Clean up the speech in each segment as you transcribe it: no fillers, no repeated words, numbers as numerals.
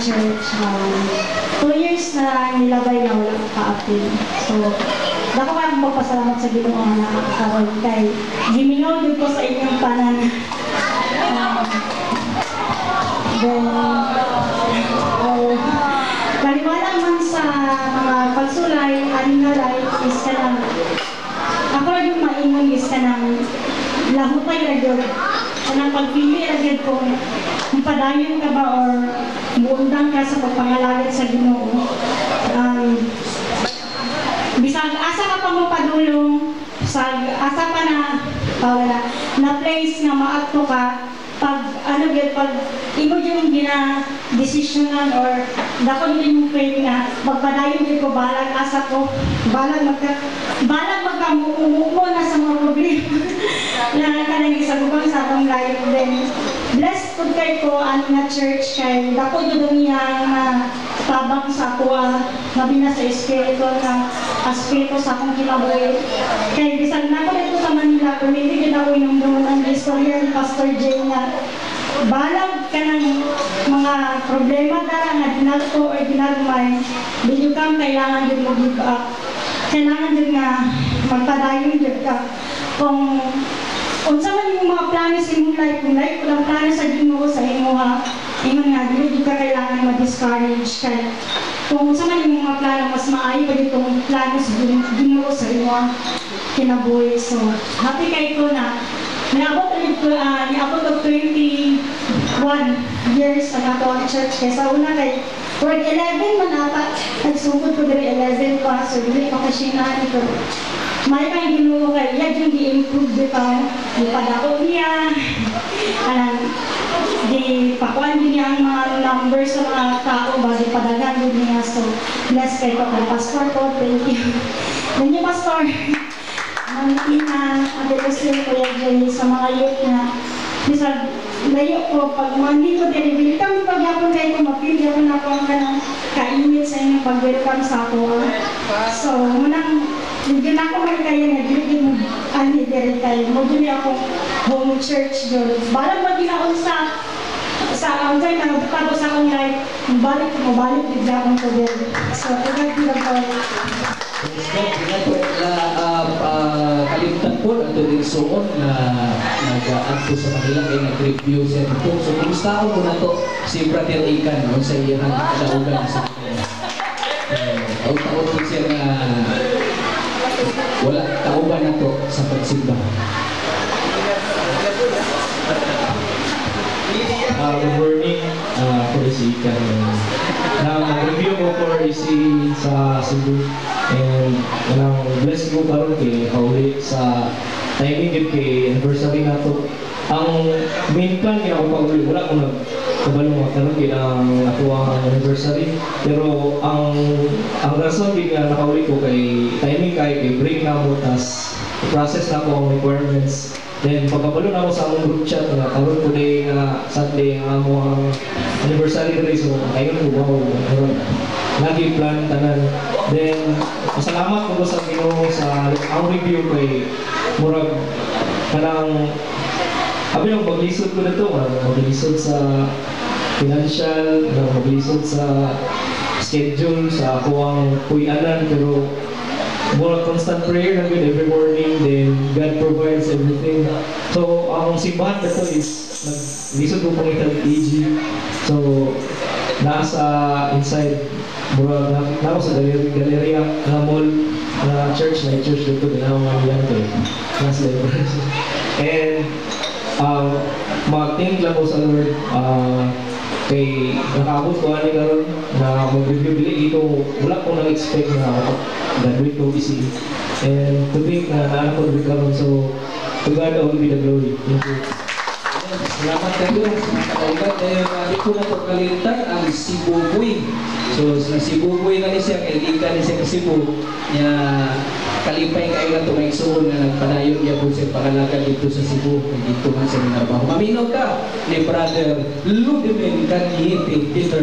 church. 2 years na nilabay na wala ka-appeal. So, dako ka akong magpasalamat sa Ginoo nga nakakaroon kay gimingaw din ko sa inyong tanan. Kaliwala man sa mga pagsulay, aning nga life is ka lang. Ako rin yung maingon is ka ng lahutay na yun. Kanang pagpili na yun kung padayon ka ba or buundang ka sa pagpangalagad sa Ginoo. Bisag asa ka pa mo padulong, asa pa na place nga maadto ka, pag imo yung gina-desisyonan or dako din yung pwede nga magpadayon din ko balag asa ko balag magkamumo na sa mga problema na kanang isagubang sa akong life. Then blessed po kay ko nga church kay dako doon niya na tabang sa kuha labi na sa espiritu ng aspirito sa akong kinabuhi. Kay bisag na ko dito sa Manila kung hindi din ako inumduman ang istorya ni Pastor Jay nga balag ka ng mga problema na nga dinalto or dinalmay, hindi ka kailangan din mag-give up. Kailangan din nga magpadayon din ka. Kung unsa man yung mga plano sa imong life, kung life walang plano sa Ginoo sa imo ha, ingon nga, hindi ka kailangan ma-discourage kaya kung unsa man yung mga plano, mas maayo pa ditong plano sa Ginoo sa imo kinabuhi. So, happy kay ko na niabot og 21 years sa ato ang church. Kaya sa una kay Word 11 man ata, nagsugod ko diri 11 pa, so dili pa kasinaan ko. May kang Ginoo kay iya yung gi-improve dito, ipadako niya, di pakuan din niya ang mga numbers sa mga tao ba, di padagan din niya. So, bless kay ko kay Pastor ko, thank you. Thank you, Pastor. Ina, Adelusin, Kuya Jay, sa mga youth na bisag layo ko, pag mandi ko din, welcome pagyapon kayo ko, mapili ako na po ang kainit sa inyong pag-welcome sa ako. So, munang, hindi na ako man kayo na dili mo ani diri kayo. Mo dili ako home church doon. Balang mo ginaon sa ang time na nagtabo sa akong life, mabalik din akong ko din. So, thank you po. Kalimutan po ato din suon na nag-aadto sa kanila kay nag-review siya dito. So, kumusta ako na to si Brother Ikan sa iyang kalaugan sa kanila. Taon po siya na wala kauban na to sa pagsimba. Good morning, ako si Ikan. Nag-review ko for EC sa Cebu and bless ko karon kay kauli sa timing yun kay anniversary na to. Ang main plan kaya ako pauli, wala akong nagkabalo mga karon kay ang atuang anniversary, pero ang rason din nga nakauli ko kay timing kay break na mo, tas process na ko ang requirements. Then pagkabalo na ako sa among group chat na karon ko day nga Sunday ang among anniversary rin, so ayun ko wow, lagi plan tanan. Then pasalamat ko sa Ginoo sa ang review kay murag kanang abi lang maglisod ko nito, maglisod sa financial, maglisod sa schedule sa ako ang kuyanan, pero more constant prayer na good every morning, then God provides everything. So, ang simbahan na ito is nag-lisod ko pang itang EG. So, nasa inside, mura na ako sa galeria na mall, na church dito, ginawang mga yan ko. Nasa library. And, mag-thank lang ko sa Lord, kay nakabot ko ani karon na mag-review dili ito, wala ko nag-expect na graduate ko ECE, and to think na naano ko karon. So to God all be the glory. Thank you. Salamat kayo sa kauban dahil di ko na ito kalimutan ang Cebu Boy. So sa Cebu Boy na siya, kay Ikan siya sa Cebu niya kalipay kayo na ito may suon na nagpadayon niya po siya pangalaga dito sa Cebu. Dito man siya minarbaho. Maminaw ka ni Brother Ludimin Kanihiti Peter.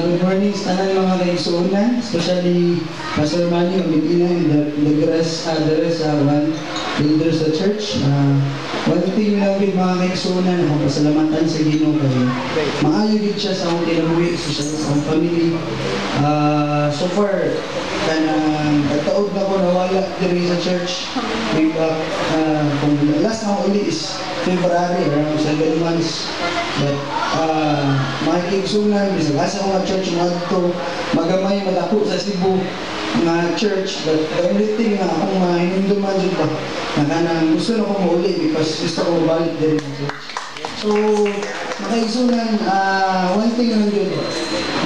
Good morning sa tanan mga kaigsuonan, especially Pastor Manny, Medina, and the rest one leaders sa church. One thing lang yung mga kaigsunan, pasalamatan sa Ginoo kay maayo din siya sa akong kinabuhi, sa akong family. So far, kataog na ko nawala diri sa church. Way back, kung last na uli is February, around 7 months. But mga kaigsunan, bisagasa ko nga church mga ito, magamay, madako sa Cebu nga church, but the only thing na akong mahinunduman dyan ba, na kanang gusto na ko mauli because gusto ko balik din sa church. So, makaigsunan, one thing lang yun,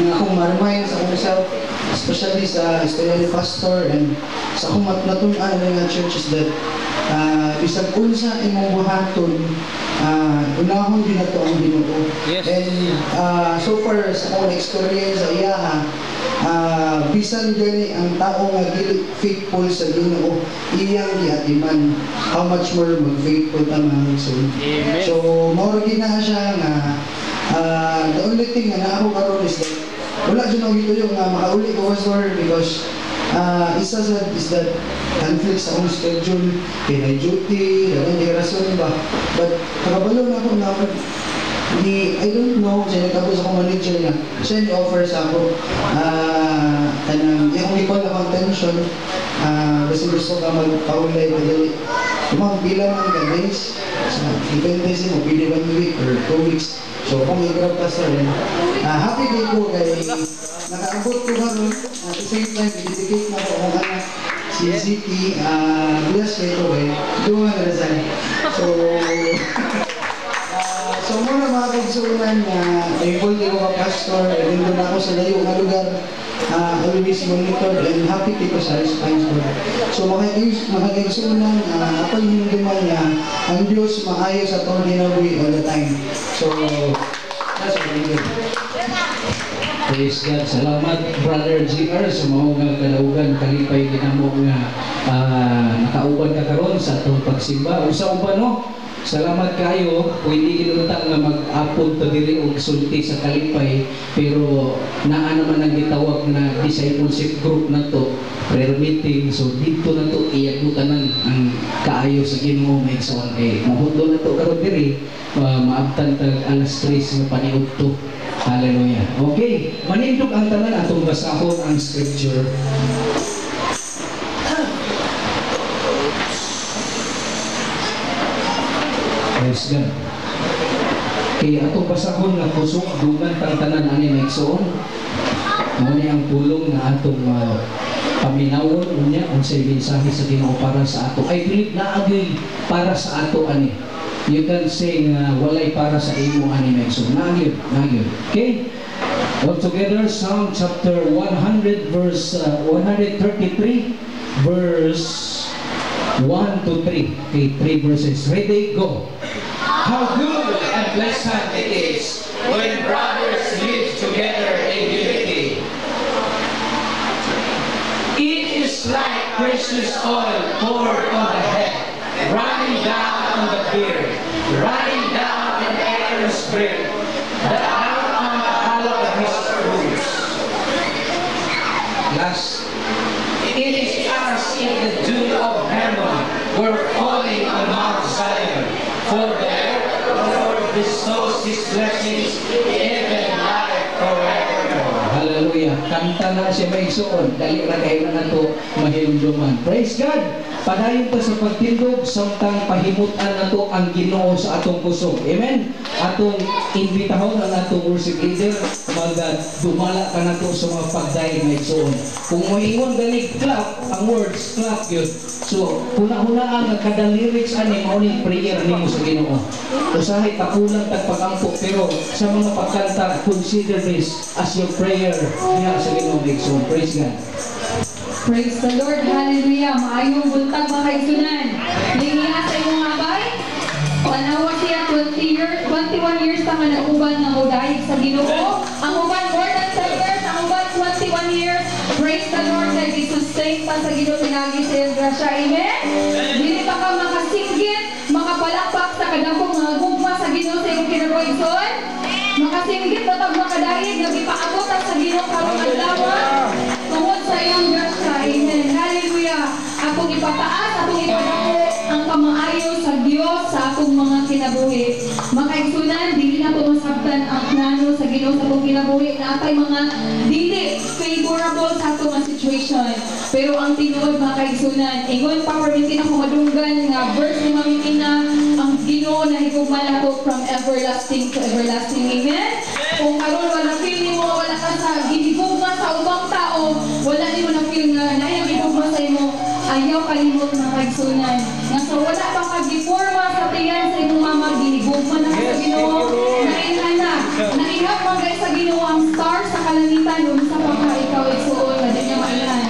na akong ma-remind sa akong self, especially sa Estudiante Pastor and sa akong natunan ng church is that bisag unsa imong buhaton, unahon din nato ang Ginoo. Yes. And so far sa akong experience sa iyaha, bisan gani ang tao nga dili faithful sa Ginoo, iyang giatiman how much more mag-faithful ta mga igsoon. So mao gina siya nga the only thing na ako karon is that wala dyan ako dito yung makauli ko pastor because isa sa is that conflict sa akong schedule, kay duty, dagan rason ba. But nakabalo na ako na I don't know, siya nagtapos akong manager niya. Siya ni-offer sa ako kanang yung ipon na contention kasi gusto ka magpaulay kadali. Kumang bilang ang guys, depende siya mo, pili 1 week or 2 weeks. So kung i-grab pastor yan, happy day ko kay nakaabot ko karon at the same time, i-dedicate na ko akong anak si Ziki, bless kayo ko eh, doon na rin. So muna mga kaigsunan na thankful din ko ka pastor, din doon ako sa layo nga lugar, always monitored and happy ko sa response ko. So mga kaigsunan, ako yung hinunduman niya, ang Diyos maayo sa itong ginabuhi all the time. So, that's really good. Praise God. Salamat, Brother JR, sa mga kalaugan, kalipay ginamo nga nakauban ka karon sa itong pagsimba. Usa ba no? Salamat kayo, pwede kinunta nga mag-apod to diri og sulti sa kalipay, pero naa naman ang gitawag na discipleship group na to, prayer meeting, so dito na to iyagutanan ang kaayo sa Ginoo may igsoon kay mahudlo na to karon diri, maabtan tag alas 3 nga paniudto. Hallelujah. Okay, manindog ang tanan atong basahon ang scripture. Praise God. Kaya atong basahon nga kusog dugan tanan ani may igsoon. Mao ni ang pulong na atong paminawon unya unsay mensahe sa Ginoo para sa ato. I believe na agay para sa ato ani. You can say nga walay para sa imo ani may igsoon. Nagyud. Okay? All together, Psalm chapter 100 verse 133 verse 1 to 3. Okay, 3 verses. Ready, go. How good and pleasant it is when brothers live together in unity. It is like precious oil poured on the head, running down on the beard, running down in Aaron's beard, the arm on the hollow of his roots. Last, it is as if the dew of Hermon were falling on Mount Zion, for there the Lord bestows His blessings, even life forevermore. Hallelujah. Kanta na siya may igsoon. Dali ra kayo na ito mahilumduman. Praise God. Padayon pa sa pagtindog, samtang pahimutan na to ang Ginoo sa atong kusog. Amen? Atong imbitahon ang atong worship leader, dumala ka na to sa mga pagdayon na igsoon. Kung moingon ganig clap, ang words, clap yun. So, huna-hunaan ang kada lyrics ani, mauning prayer nimo sa Ginoo. Usahay kakulang tagpagampo, pero sa mga pagkanta, consider this as your prayer diha sa Ginoo igsoon. Praise God. Praise the Lord. Hallelujah. Maayong buntag mga kaigsunan. Lingiha sa imong abay. Panawa siya 21 years pa nga nag-uban ng udayig sa Ginoo. Ang uban more than 10 years. Ang uban 21 years. Praise the Lord. Kaya i-sustain pa sa Ginoo pinagi sa iyong grasya. Amen? Dili pa ka makasinggit, makapalakpak sa kadakong mga gugma sa Ginoo sa iyong kinabuhigson. Makasinggit na pag makadayig, nagipaabot sa Ginoo karong adlaw. Tungod sa sa iyong grasya. Amen. Hallelujah. Akong ipataas, akong ipadako ang kamaayo sa Dios sa akong mga kinabuhi. Makaigsunan, dili na ko masabtan ang plano sa Ginoo sa akong kinabuhi na atay mga dili favorable sa akong mga situation. Pero ang tinuod makaigsunan, ingon pa permitin ako madunggan nga verse ni Mamitina, ang Ginoo na higugman ako from everlasting to everlasting. Amen. Kung karon wala feel nimo wala ka sa gihigugma sa ubang tao, wala nimo na feel nga naay gihugma sa imo, ayaw kalimot na kaigsunan. Nga sa wala pa kagiporma sa tiyan sa imong mama, gihigugma na sa Ginoo. Naihap man guys sa Ginoo ang star sa kalangitan unsa pa ka ikaw igsuon nga di niya mailan.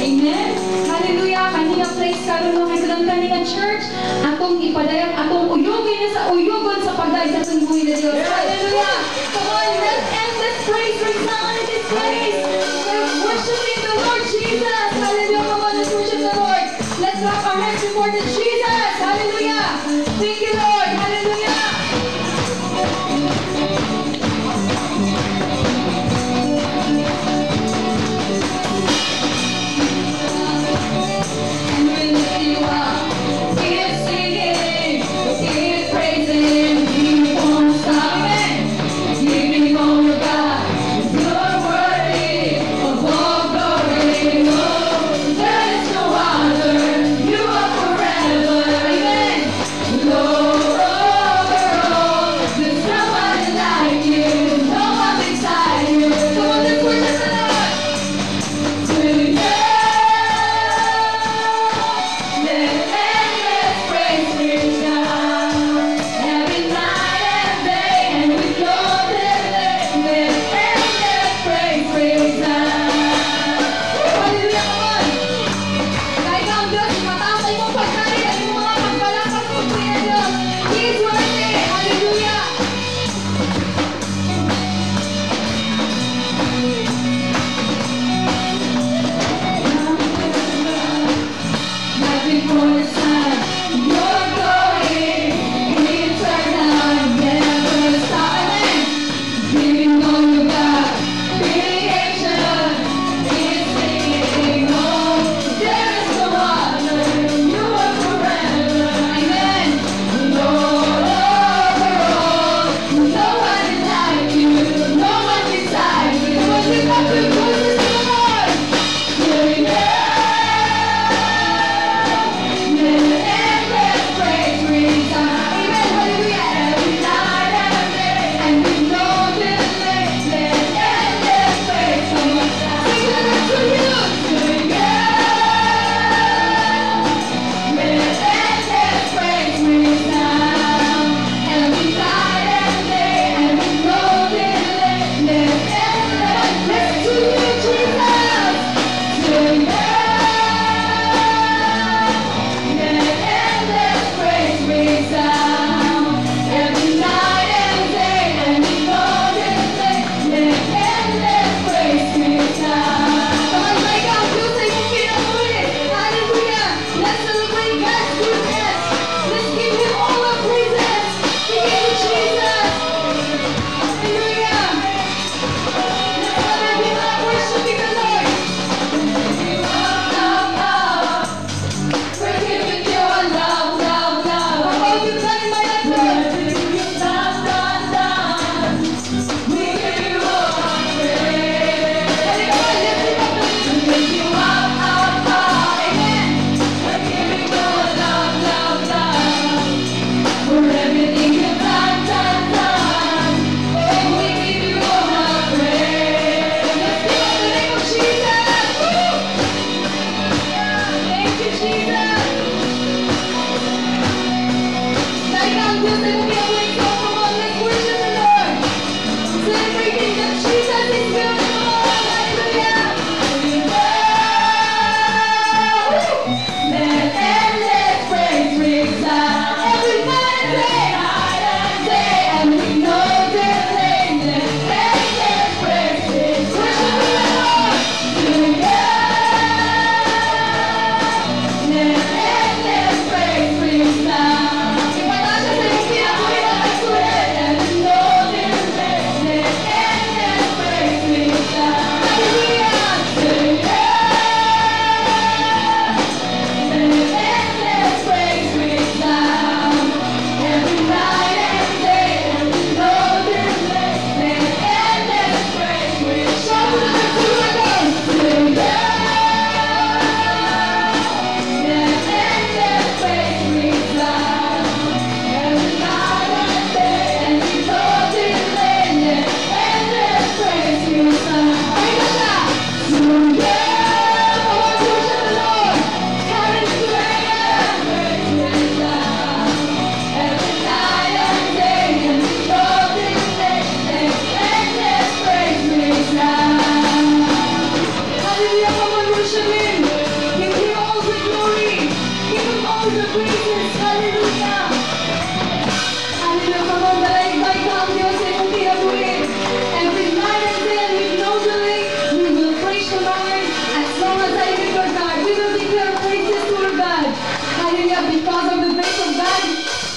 Amen. Hallelujah. Kanina praise karon mga kaibigan kanina church, atong ipadayag, atong uyugon sa pagdayag sa atong buhay na Dios. Hallelujah. Come on, let's end this praise resound in this place. We're worshiping the Lord Jesus. Hallelujah. Come on, let's worship the Lord. Let's clap our hands before the Jesus. Hallelujah. Thank you, Lord. Hallelujah. And we lift you up. Keep singing, keep praising. We won't stop. Amen. Giving all your God. You're worthy of all glory. Oh, there is no other. You are forever. praises. Hallelujah. Hallelujah. Pagmamalaybay ka ang Diyos sa iyong kinabuhi. Every night and day, with no delay, we will praise the Lord. As long as I live, Lord God, we will declare praises to our God. Hallelujah. Because of the grace of God,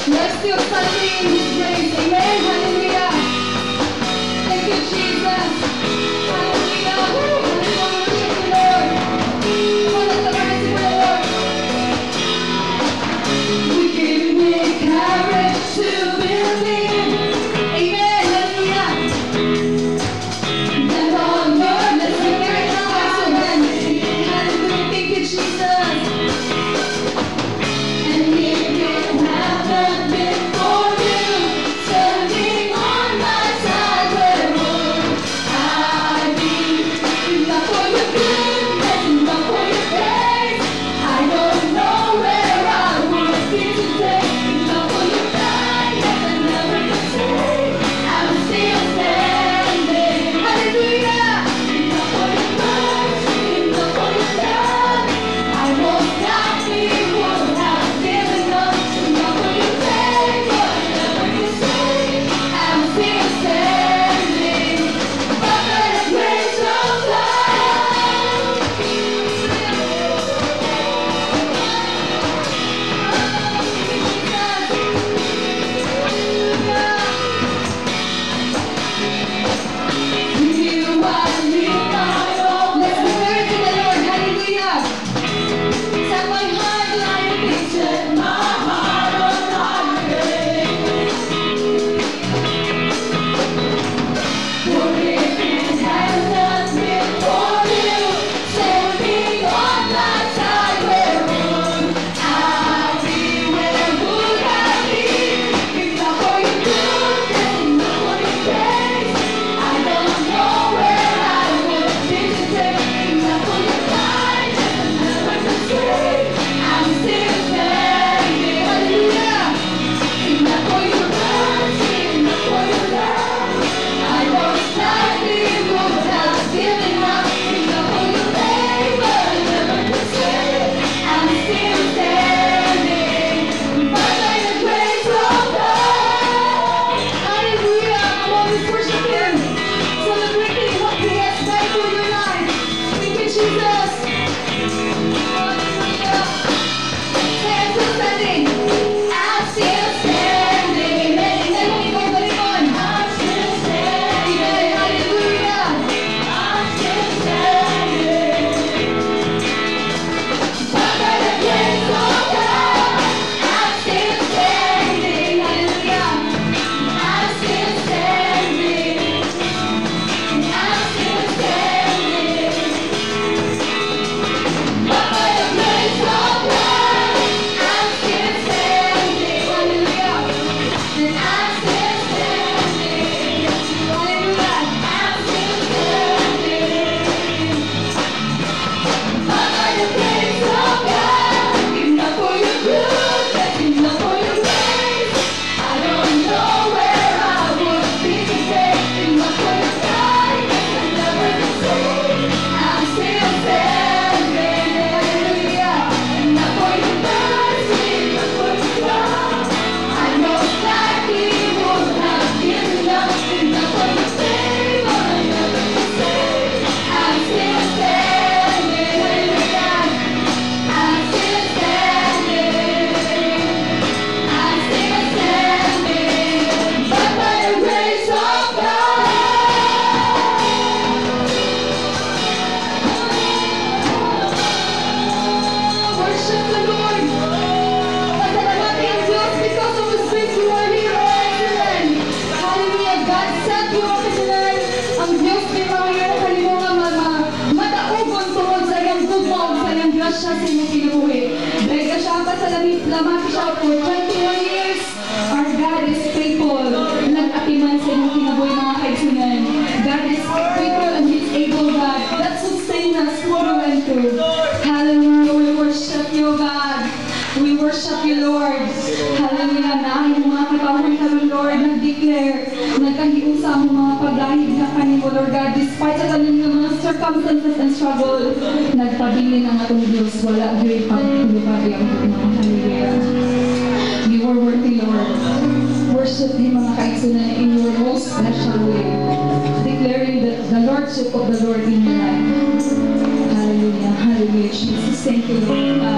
we're still standing in His grace. Amen. Hallelujah. Thank you, Jesus. Hallelujah. Hallelujah. Worship the Lord. Come on, let's praise the Lord. We give me courage to believe. Amen. Hallelujah. That all Lord, let's declare it now. Hallelujah. Thank you, Jesus. And if it haven't been for you, standing on my side, where would I be? If not for your goodness, if not for your grace, I don't know where I would be today. If not for your kindness, I never could say I'm still standing. Hallelujah! If not for your mercy, if not for your love, I most likely would have given up. If not for your favor, I never could say I'm still standing. But by the grace of you I live my own. Let's declare it to the Lord. Hallelujah. Set my heart on your faith. Set my heart on your faith. For if it had not been for you, standing on my side, where would I be? Where would I be? If not for your goodness, if not for your grace, I don't know where I would be today. If not for your kindness, I never could say I'm still standing. Hallelujah. If not for your mercy, if not for your love, I most likely would have given up. If not for your favor, I never could say I'm still standing. But by the grace of God, hallelujah. Come on, let's worship Him. Celebrating what He has done for your life. Thank you, Jesus. Hallelujah. Say, I'm still standing. I'm still standing. Amen. Amen. Ikaw, balikan. I'm still standing. Amen. Hallelujah. I'm still standing. But by the grace of God, I'm still standing. Hallelujah. I'm still standing. I'm still standing. But by the grace of God, I'm still standing. Hallelujah. And I'm still standing. Hallelujah. I'm still standing. But by the grace of God, if not for your goodness, if not for your grace, I don't know where I would be today. If not for your kindness, I never could say I'm still standing. Hallelujah. If not for your mercy, if not for your love, I most likely would have given up. If not for your favor, I never could say I'm still standing. Hallelujah. I'm still standing. I'm still standing. But by the grace of God. Worship the Lord. Pasalamatan ang Diyos because of His grace you are here, O excellent. Hallelujah. God sent you, O excellent. Ang Diyos may mga iyong kalimungan mataugon tungod sa iyong tugmog, sa iyong grasya sa iyong kinabuhi. Dahil ka siya pa sa lamaki siya for 21 years. Our God is faithful. Nag-atiman sa iyong kinabuhi, mga kaigsunan. God is faithful and He's able, God. That sustain us through and through. Hallelujah. We worship you, God. We worship you, Lord. Hallelujah. Na ang mga katawhan karon, Lord, nag-declare, nagkahiusa ang mga paglahig na kanimo, Lord God. Despite sa kanil ng mga circumstances and struggle, nagpabilin ang atong Diyos. Wala gyud pagtulubari ang mga. Hallelujah. worship Him mga kaigsunan in your most special way, declaring the Lordship of the Lord in your life. Hallelujah, hallelujah, Jesus. Thank you, Lord.